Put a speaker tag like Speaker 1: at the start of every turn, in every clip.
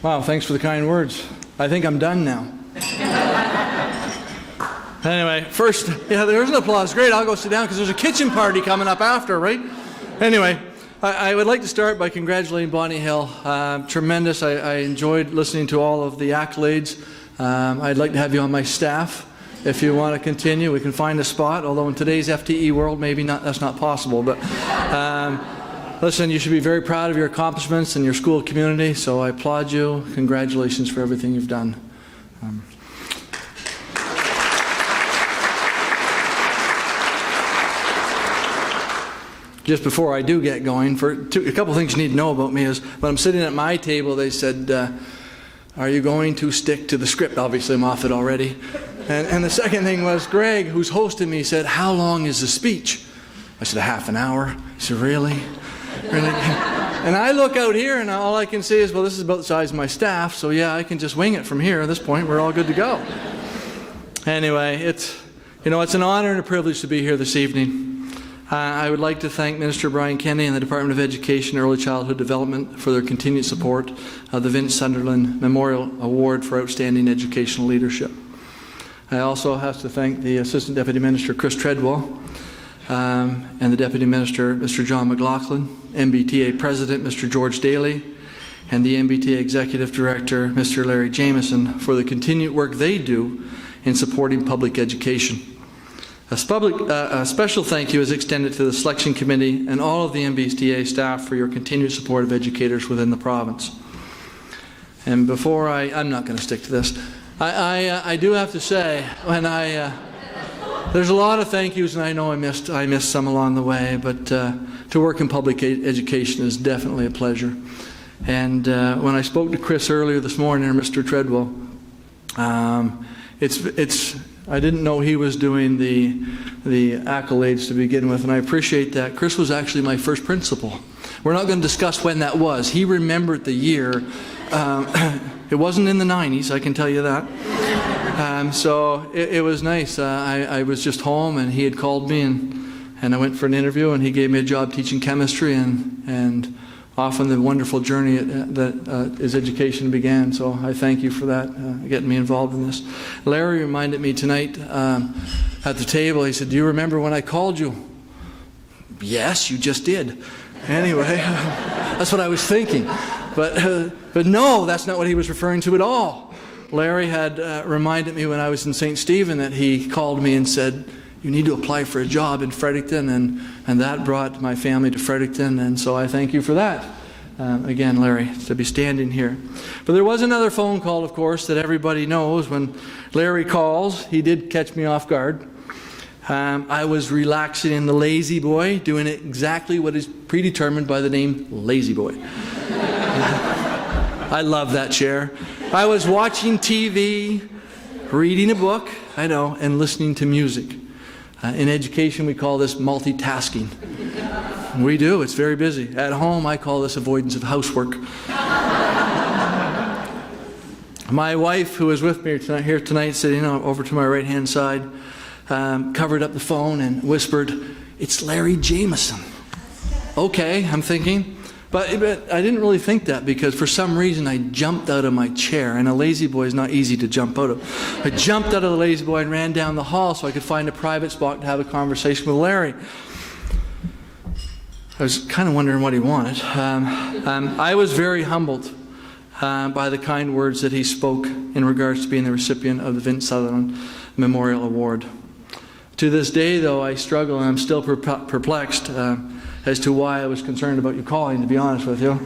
Speaker 1: Wow, thanks for the kind words. I think I'm done now. Anyway, first, yeah, there's an applause. Great, I'll go sit down because there's a kitchen party coming up after, right? Anyway, I would like to start by congratulating Bonnie Hill. Tremendous. I enjoyed listening to all of the accolades. I'd like to have you on my staff. If you want to continue, we can find a spot, although in today's FTE world, maybe not. That's not possible. But listen, you should be very proud of your accomplishments and your school community, so I applaud you. Congratulations for everything you've done. Just before I do get going, a couple things you need to know about me is when I'm sitting at my table, they said, are you going to stick to the script? Obviously, I'm off it already. And the second thing was, Greg, who's hosting me, said, how long is the speech? I said, a half an hour. He said, really? Really? And I look out here, and all I can see is, well, this is about the size of my staff, so yeah, I can just wing it from here. At this point, we're all good to go. Anyway, it's an honor and a privilege to be here this evening. I would like to thank Minister Brian Kennedy and the Department of Education and Early Childhood Development for their continued support of the Vince Sunderland Memorial Award for Outstanding Educational Leadership. I also have to thank the Assistant Deputy Minister, Chris Treadwell, and the Deputy Minister, Mr. John McLaughlin, NBTA President, Mr. George Daly, and the NBTA Executive Director, Mr. Larry Jameson, for the continued work they do in supporting public education. A special thank you is extended to the Selection Committee and all of the NBTA staff for your continued support of educators within the province. And before I'm not going to stick to this. I do have to say, there's a lot of thank yous, and I know I missed some along the way, but to work in public education is definitely a pleasure. And when I spoke to Chris earlier this morning, or Mr. Treadwell, I didn't know he was doing the accolades to begin with, and I appreciate that. Chris was actually my first principal. We're not going to discuss when that was. He remembered the year. It wasn't in the 90s, I can tell you that. So it was nice. I was just home, and he had called me, and I went for an interview, and he gave me a job teaching chemistry, and often the wonderful journey that his education began. So I thank you for that, getting me involved in this. Larry reminded me tonight at the table, he said, do you remember when I called you? Yes, you just did. Anyway, that's what I was thinking. But no, that's not what he was referring to at all. Larry had reminded me when I was in St. Stephen that he called me and said, you need to apply for a job in Fredericton, and that brought my family to Fredericton, and so I thank you for that. Again, Larry, to be standing here. But there was another phone call, of course, that everybody knows. When Larry calls, he did catch me off guard. I was relaxing in the lazy boy, doing exactly what is predetermined by the name lazy boy. I love that chair. I was watching TV, reading a book, I know, and listening to music. In education, we call this multitasking. We do, it's very busy. At home, I call this avoidance of housework. My wife, who is with me here tonight, sitting over to my right-hand side, covered up the phone and whispered, it's Larry Jameson. Okay, I'm thinking. But I didn't really think that, because for some reason I jumped out of my chair, and a lazy boy is not easy to jump out of. I jumped out of the lazy boy and ran down the hall so I could find a private spot to have a conversation with Larry. I was kind of wondering what he wanted. I was very humbled by the kind words that he spoke in regards to being the recipient of the Vince Sunderland Memorial Award. To this day, though, I struggle, and I'm still perplexed as to why I was concerned about you calling, to be honest with you.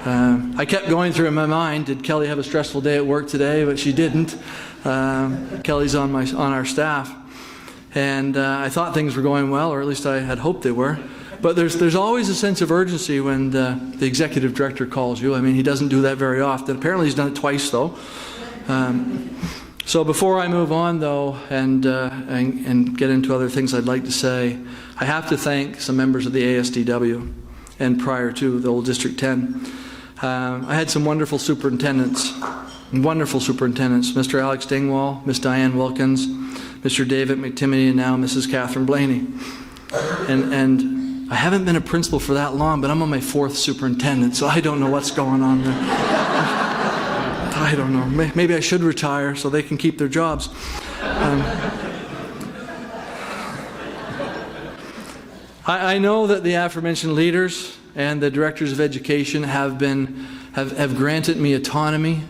Speaker 1: I kept going through in my mind, did Kelly have a stressful day at work today? But she didn't. Kelly's on our staff. And I thought things were going well, or at least I had hoped they were. But there's always a sense of urgency when the executive director calls you. I mean, he doesn't do that very often. Apparently he's done it twice, though. So before I move on, though, and get into other things I'd like to say, I have to thank some members of the ASDW, and prior to the old District 10. I had some wonderful superintendents, Mr. Alex Dingwall, Miss Diane Wilkins, Mr. David McTimoney, and now Mrs. Catherine Blaney. And I haven't been a principal for that long, but I'm on my 4th superintendent, so I don't know what's going on there. I don't know. Maybe I should retire so they can keep their jobs. I know that the aforementioned leaders and the directors of education have granted me autonomy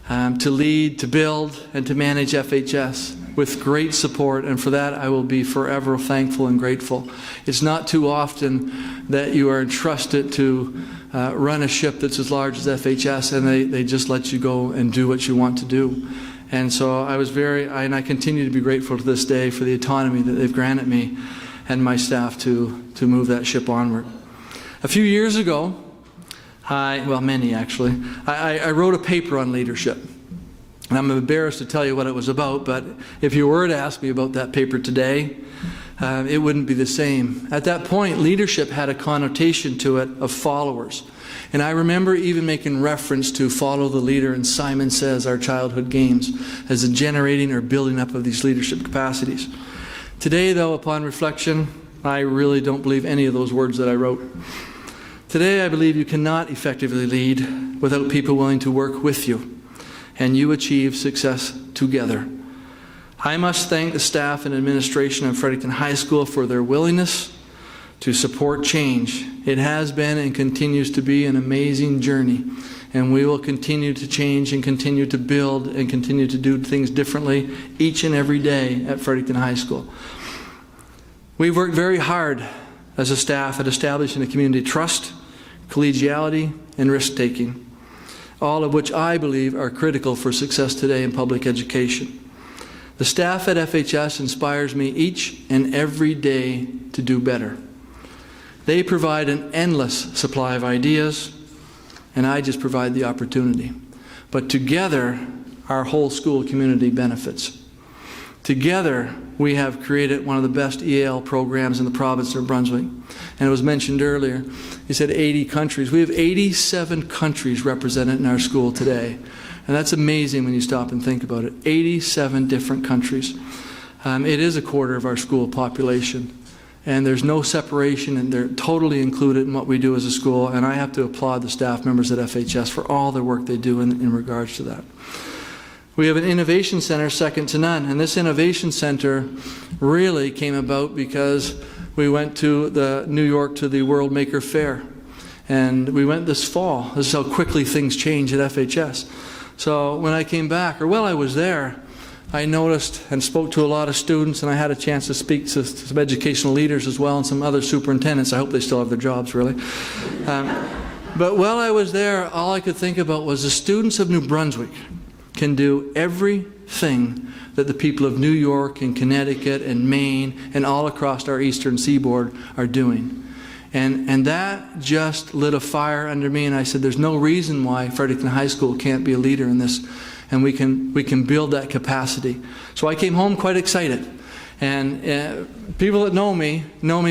Speaker 1: to lead, to build, and to manage FHS with great support, and for that I will be forever thankful and grateful. It's not too often that you are entrusted to run a ship that's as large as FHS, and they just let you go and do what you want to do. And so I continue to be grateful to this day for the autonomy that they've granted me and my staff to move that ship onward. A few years ago, many actually, I wrote a paper on leadership. And I'm embarrassed to tell you what it was about, but if you were to ask me about that paper today, it wouldn't be the same. At that point, leadership had a connotation to it of followers. And I remember even making reference to follow the leader in Simon Says, our childhood games, as a generating or building up of these leadership capacities. Today, though, upon reflection, I really don't believe any of those words that I wrote. Today, I believe you cannot effectively lead without people willing to work with you, and you achieve success together. I must thank the staff and administration of Fredericton High School for their willingness to support change. It has been and continues to be an amazing journey, and we will continue to change and continue to build and continue to do things differently each and every day at Fredericton High School. We've worked very hard as a staff at establishing a community trust, collegiality, and risk-taking, all of which I believe are critical for success today in public education. The staff at FHS inspires me each and every day to do better. They provide an endless supply of ideas, and I just provide the opportunity. But together, our whole school community benefits. Together, we have created one of the best EAL programs in the province of Brunswick. And it was mentioned earlier, he said 80 countries. We have 87 countries represented in our school today. And that's amazing when you stop and think about it. 87 different countries. It is a quarter of our school population. And there's no separation, and they're totally included in what we do as a school. And I have to applaud the staff members at FHS for all the work they do in regards to that. We have an innovation center second to none, and this innovation center really came about because we went to New York to the World Maker Fair, and we went this fall. This is how quickly things change at FHS. So when I came back, or while I was there, I noticed and spoke to a lot of students, and I had a chance to speak to some educational leaders as well and some other superintendents. I hope they still have their jobs, really. But while I was there, all I could think about was the students of New Brunswick can do everything that the people of New York and Connecticut and Maine and all across our eastern seaboard are doing. And that just lit a fire under me, and I said, there's no reason why Fredericton High School can't be a leader in this, and we can build that capacity. So I came home quite excited. And people that know me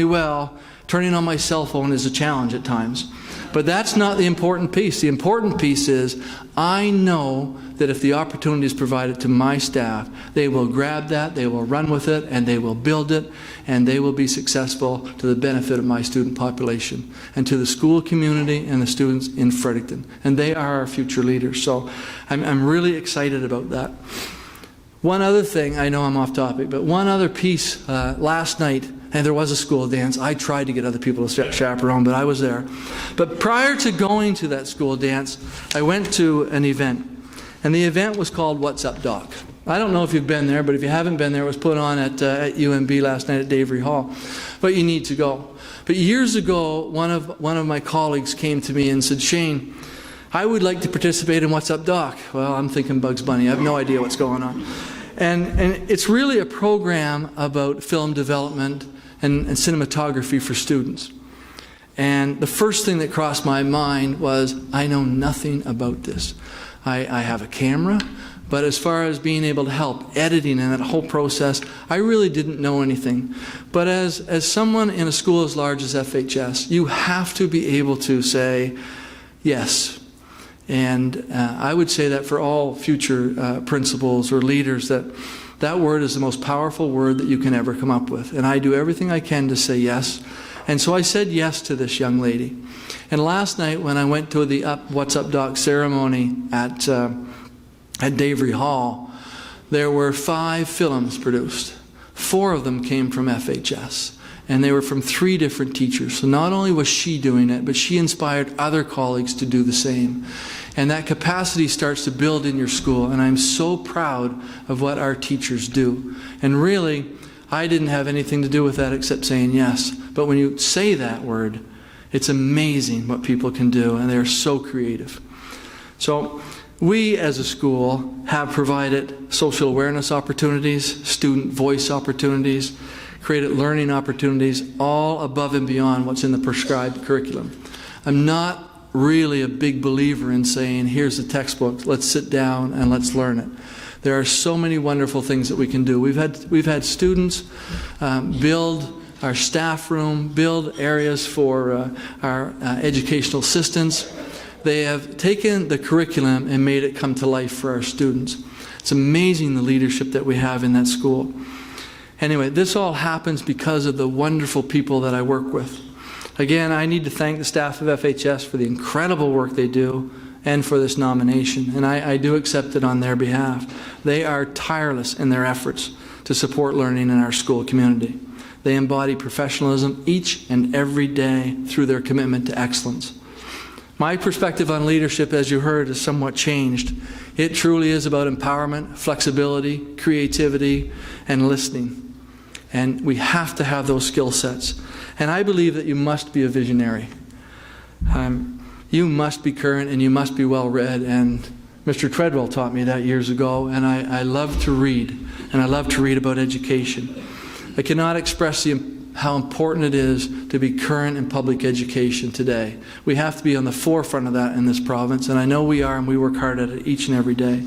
Speaker 1: well. Turning on my cell phone is a challenge at times. But that's not the important piece. The important piece is I know that if the opportunity is provided to my staff, they will grab that, they will run with it, and they will build it, and they will be successful to the benefit of my student population and to the school community and the students in Fredericton. And they are our future leaders. So I'm really excited about that. One other thing, I know I'm off topic, but one other piece last night, and there was a school dance. I tried to get other people to chaperone, but I was there. But prior to going to that school dance, I went to an event. And the event was called What's Up, Doc? I don't know if you've been there, but if you haven't been there, it was put on at UMB last night at Davery Hall. But you need to go. But years ago, one of my colleagues came to me and said, Shane, I would like to participate in What's Up, Doc? Well, I'm thinking Bugs Bunny. I have no idea what's going on. And it's really a program about film development and cinematography for students. And the first thing that crossed my mind was, I know nothing about this. I have a camera, but as far as being able to help editing and that whole process, I really didn't know anything. But as someone in a school as large as FHS, you have to be able to say yes. And I would say that for all future principals or leaders, that word is the most powerful word that you can ever come up with. And I do everything I can to say yes. And so I said yes to this young lady. And last night when I went to the What's Up Doc ceremony at at Davery Hall, there were 5 films produced. 4 of them came from FHS, and they were from 3 different teachers. So not only was she doing it, but she inspired other colleagues to do the same. And that capacity starts to build in your school, and I'm so proud of what our teachers do. And really, I didn't have anything to do with that except saying yes. But when you say that word, it's amazing what people can do, and they're so creative. So we as a school have provided social awareness opportunities, student voice opportunities, created learning opportunities, all above and beyond what's in the prescribed curriculum. I'm not really a big believer in saying, here's the textbook, let's sit down and let's learn it. There are so many wonderful things that we can do. We've had students build our staff room, build areas for our educational assistants. They have taken the curriculum and made it come to life for our students. It's amazing the leadership that we have in that school. Anyway, this all happens because of the wonderful people that I work with. Again, I need to thank the staff of FHS for the incredible work they do and for this nomination, and I do accept it on their behalf. They are tireless in their efforts to support learning in our school community. They embody professionalism each and every day through their commitment to excellence. My perspective on leadership, as you heard, has somewhat changed. It truly is about empowerment, flexibility, creativity, and listening. And we have to have those skill sets. And I believe that you must be a visionary. You must be current and you must be well read. And Mr. Treadwell taught me that years ago. And I love to read. And I love to read about education. I cannot express how important it is to be current in public education today. We have to be on the forefront of that in this province. And I know we are, and we work hard at it each and every day.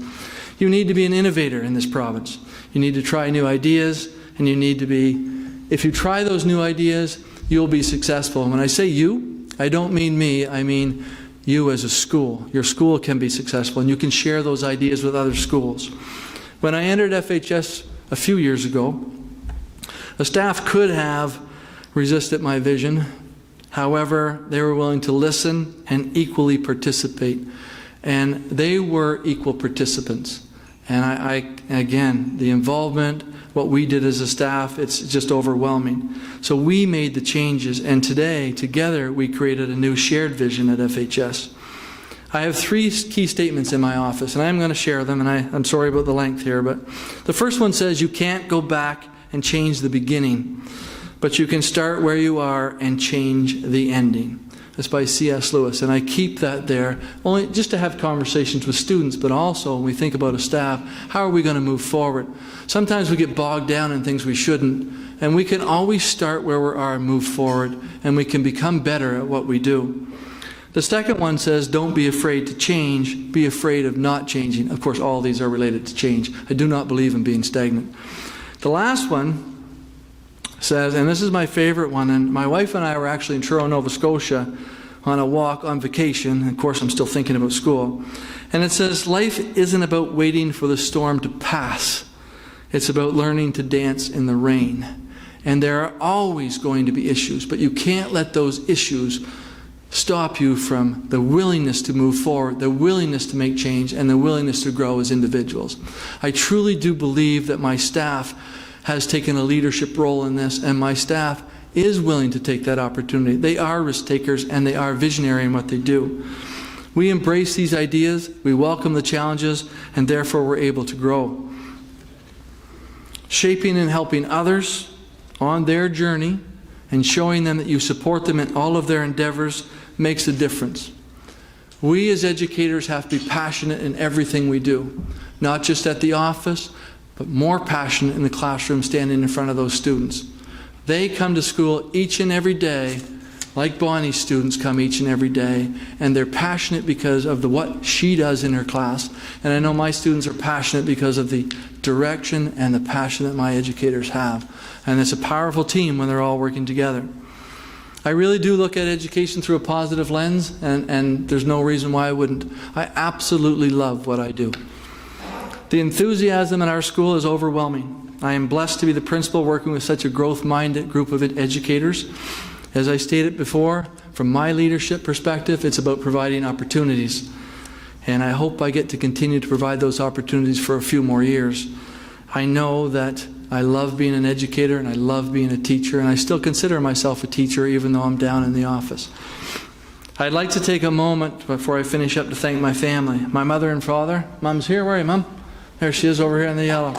Speaker 1: You need to be an innovator in this province. You need to try new ideas. And you need to be, if you try those new ideas, you'll be successful. And when I say you, I don't mean me, I mean you as a school. Your school can be successful, and you can share those ideas with other schools. When I entered FHS a few years ago, the staff could have resisted my vision. However, they were willing to listen and equally participate. And they were equal participants. And again, the involvement, what we did as a staff, it's just overwhelming. So we made the changes, and today, together, we created a new shared vision at FHS. I have 3 key statements in my office, and I'm going to share them, and I'm sorry about the length here, but the first one says you can't go back and change the beginning, but you can start where you are and change the ending. That's by C.S. Lewis, and I keep that there only just to have conversations with students, but also when we think about a staff, how are we going to move forward? Sometimes we get bogged down in things we shouldn't, and we can always start where we are and move forward, and we can become better at what we do. The second one says, don't be afraid to change, be afraid of not changing. Of course, all these are related to change. I do not believe in being stagnant. The last one says, and this is my favorite one, and my wife and I were actually in Truro, Nova Scotia on a walk on vacation. And of course, I'm still thinking about school. And it says, life isn't about waiting for the storm to pass. It's about learning to dance in the rain. And there are always going to be issues, but you can't let those issues stop you from the willingness to move forward, the willingness to make change, and the willingness to grow as individuals. I truly do believe that my staff has taken a leadership role in this, and my staff is willing to take that opportunity. They are risk takers, and they are visionary in what they do. We embrace these ideas, we welcome the challenges, and therefore we're able to grow. Shaping and helping others on their journey and showing them that you support them in all of their endeavors makes a difference. We as educators have to be passionate in everything we do, not just at the office, but more passionate in the classroom standing in front of those students. They come to school each and every day, like Bonnie's students come each and every day, and they're passionate because of what she does in her class. And I know my students are passionate because of the direction and the passion that my educators have. And it's a powerful team when they're all working together. I really do look at education through a positive lens, and there's no reason why I wouldn't. I absolutely love what I do. The enthusiasm in our school is overwhelming. I am blessed to be the principal working with such a growth-minded group of educators. As I stated before, from my leadership perspective, it's about providing opportunities. And I hope I get to continue to provide those opportunities for a few more years. I know that I love being an educator and I love being a teacher, and I still consider myself a teacher even though I'm down in the office. I'd like to take a moment before I finish up to thank my family. My mother and father. Mom's here. Where are you, Mom? There she is over here in the yellow.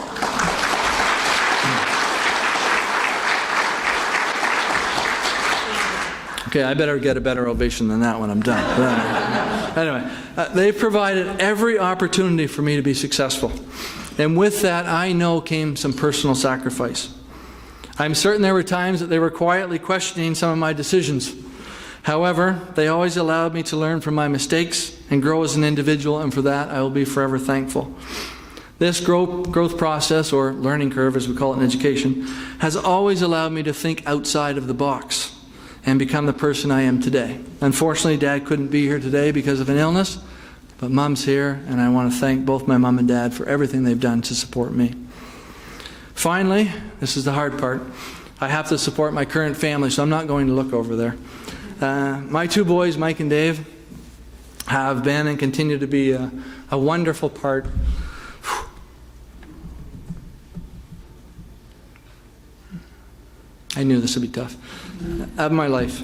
Speaker 1: Okay, I better get a better ovation than that when I'm done. Anyway, they've provided every opportunity for me to be successful. And with that, I know came some personal sacrifice. I'm certain there were times that they were quietly questioning some of my decisions. However, they always allowed me to learn from my mistakes and grow as an individual, and for that I will be forever thankful. This growth process, or learning curve as we call it in education, has always allowed me to think outside of the box and become the person I am today. Unfortunately, Dad couldn't be here today because of an illness, but Mom's here, and I want to thank both my mom and Dad for everything they've done to support me. Finally, this is the hard part, I have to support my current family, so I'm not going to look over there. My two boys, Mike and Dave, have been and continue to be a wonderful part I knew this would be tough. Of my life.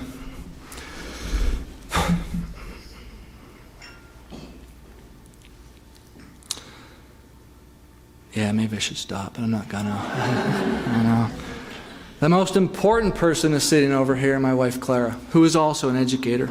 Speaker 1: Yeah, maybe I should stop, but I'm not gonna. I know. The most important person is sitting over here, my wife Clara, who is also an educator.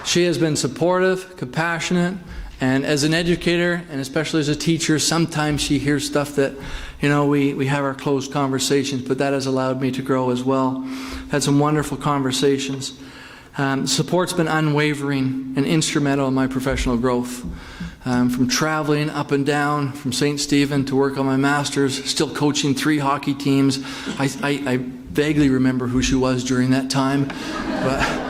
Speaker 1: She has been supportive, compassionate, and as an educator, and especially as a teacher, sometimes she hears stuff that, we have our closed conversations, but that has allowed me to grow as well. I've had some wonderful conversations. Support's been unwavering and instrumental in my professional growth. From traveling up and down from St. Stephen to work on my master's, still coaching 3 hockey teams. I vaguely remember who she was during that time, but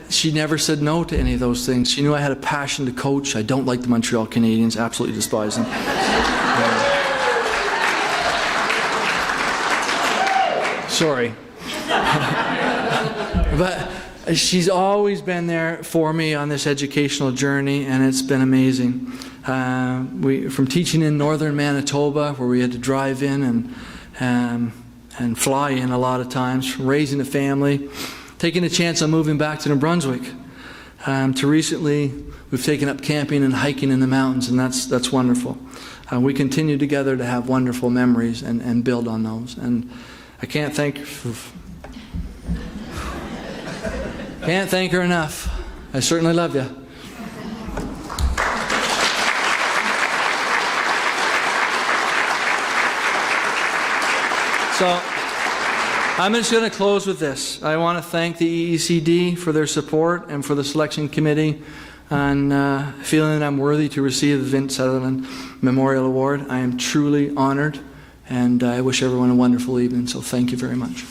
Speaker 1: she never said no to any of those things. She knew I had a passion to coach. I don't like the Montreal Canadiens, absolutely despise them. Sorry. But she's always been there for me on this educational journey, and it's been amazing. From teaching in northern Manitoba, where we had to drive in and fly in a lot of times, from raising a family, taking a chance on moving back to New Brunswick, to recently we've taken up camping and hiking in the mountains, and that's wonderful. We continue together to have wonderful memories and build on those. And I can't thank her enough. I certainly love you. So I'm just going to close with this. I want to thank the EECD for their support and for the selection committee on feeling that I'm worthy to receive the Vince Sutherland Memorial Award. I am truly honored, and I wish everyone a wonderful evening, so thank you very much.